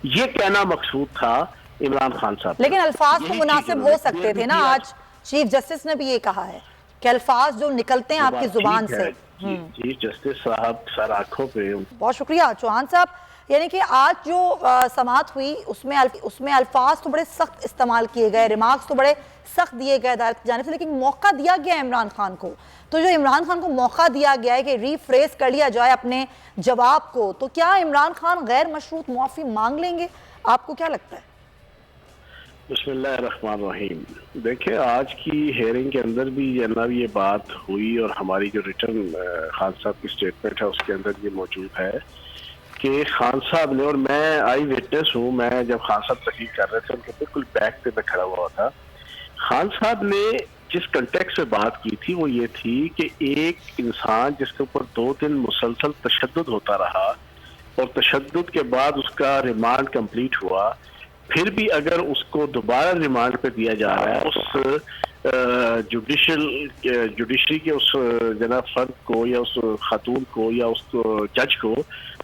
یہ کہنا مقصود تھا عمران خان صاحب. لیکن الفاظ تو مناسب ہو سکتے تھے نا. آج چیف جسٹس نے بھی یہ کہا ہے کہ الفاظ جو نکلتے ہیں آپ کی زبان سے. چیف جسٹس صاحب سر آنکھوں پہ. بہت شکریہ چوہان صاحب. یعنی کہ آج جو سماعت ہوئی اس میں الفاظ تو بڑے سخت استعمال کیے گئے, ریمارکس تو بڑے سخت دیے گئے عدالت کی جانب سے, لیکن موقع دیا گیا عمران خان کو. تو جو عمران خان کو موقع دیا گیا ہے کہ ری فریز کر لیا جائے اپنے جواب کو, تو کیا عمران خان غیر مشروط معافی مانگ لیں گے؟ آپ کو کیا لگتا ہے؟ بسم اللہ الرحمن الرحیم. دیکھیں آج کی ہیئرنگ کے اندر بھی جناب یہ بات ہوئی, اور ہماری جو ریٹرن خان صاحب کی سٹیٹمنٹ ہے اس کے اندر یہ موجود ہے کہ خان صاحب نے, اور میں آئی وٹنس ہوں, میں جب خان صاحب تحقیق کر رہے تھے ان کے بالکل بیک پہ میں کھڑا ہوا تھا, خان صاحب نے جس کنٹیکسٹ سے بات کی تھی وہ یہ تھی کہ ایک انسان جس کے اوپر 2 دن مسلسل تشدد ہوتا رہا اور تشدد کے بعد اس کا ریمانڈ کمپلیٹ ہوا, پھر بھی اگر اس کو دوبارہ ریمانڈ پہ دیا جا رہا ہے, اس جوڈیشری کے اس جناب فرد کو یا اس خاتون کو یا اس جج کو,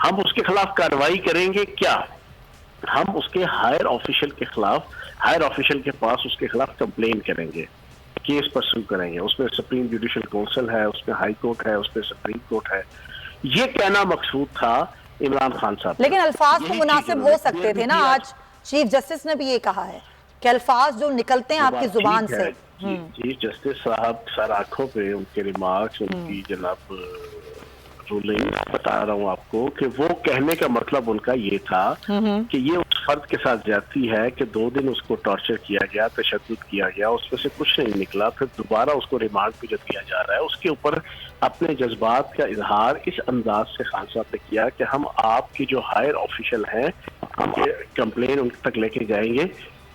ہم اس کے خلاف کارروائی کریں گے کیا؟ ہم اس کے ہائر آفیشل کے خلاف, ہائر آفیشل کے پاس اس کے خلاف کمپلین کریں گے, کیس پرسو کریں گے. اس میں سپریم جوڈیشل کونسل ہے, اس میں ہائی کورٹ ہے, اس میں سپریم کورٹ ہے. یہ کہنا مقصود تھا عمران خان صاحب. لیکن الفاظ تو مناسب ہو سکتے تھے نا. آج چیف جسٹس نے بھی یہ کہا ہے کہ الفاظ جو نکلتے ہیں آپ کی زبان سے. چیف جسٹس صاحب سر آنکھوں پہ ان کے ریمارکس, ان کی جناب رولنگ بتا رہا ہوں آپ کو کہ وہ کہنے کا مطلب ان کا یہ تھا کہ یہ اس فرد کے ساتھ زیادتی ہے کہ 2 دن اس کو ٹارچر کیا گیا, تشدد کیا گیا, اس میں سے کچھ نہیں نکلا, پھر دوبارہ اس کو ریمانڈ پہ جو دیا جا رہا ہے اس کے اوپر اپنے جذبات کا اظہار اس انداز سے خان صاحب نے کیا کہ ہم آپ کی جو ہائر آفیشل ہیں ہم کمپلین ان تک لے کے جائیں گے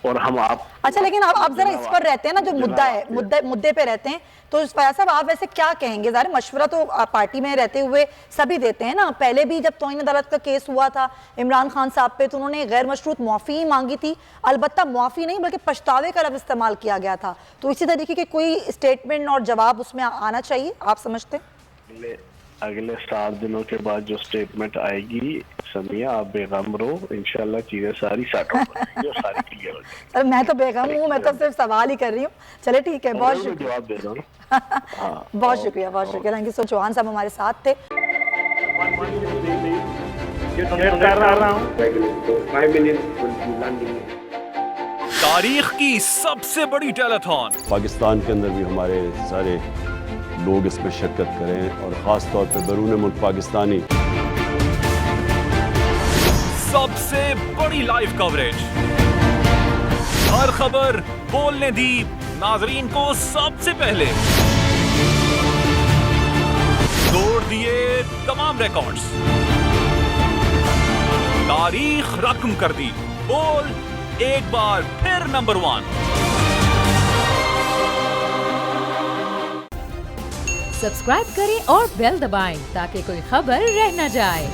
اور ہم آپ. اچھا لیکن آپ ذرا اس پر رہتے ہیں نا, جو مدعا ہے مدعے پہ رہتے ہیں, تو فیاض صاحب آپ ویسے کیا کہیں گے؟ ظاہر مشورہ تو پارٹی میں رہتے ہوئے سبھی دیتے ہیں نا. پہلے بھی جب توہین عدالت کا کیس ہوا تھا عمران خان صاحب پہ تو انہوں نے غیر مشروط معافی ہی مانگی تھی, البتہ معافی نہیں بلکہ پچھتاوے کا لفظ استعمال کیا گیا تھا. تو اسی طریقے کے کوئی اسٹیٹمنٹ اور جواب اس میں آنا چاہیے, آپ سمجھتے ہیں؟ اگلے 7 دنوں کے بعد جو اسٹیٹمنٹ آئے گی سمیہ, آپ بے غم رہو, انشاءاللہ چیزیں ساری ساٹ ہو جائیں گی اور ساری کلیئر ہو جائیں گی. میں تو بے غم ہوں, میں تو صرف سوال ہی کر رہی ہوں. چلے ٹھیک ہے, بہت شکریہ. جواب دے رہا ہوں. بہت شکریہ, بہت شکریہ. Thank you so. چوہان صاحب ہمارے ساتھ تھے. تاریخ کی سب سے بڑی ٹیلیتھون پاکستان کے اندر بھی ہمارے سارے لوگ اس میں شرکت کریں, اور خاص طور پہ بیرون ملک پاکستانی. سب سے بڑی لائیو کوریج, ہر خبر بولنے دی ناظرین کو سب سے پہلے, توڑ دیے تمام ریکارڈز, تاریخ رقم کر دی, بول ایک بار پھر نمبر 1. سبسکرائب کریں اور بیل دبائیں تاکہ کوئی خبر رہ نہ جائے.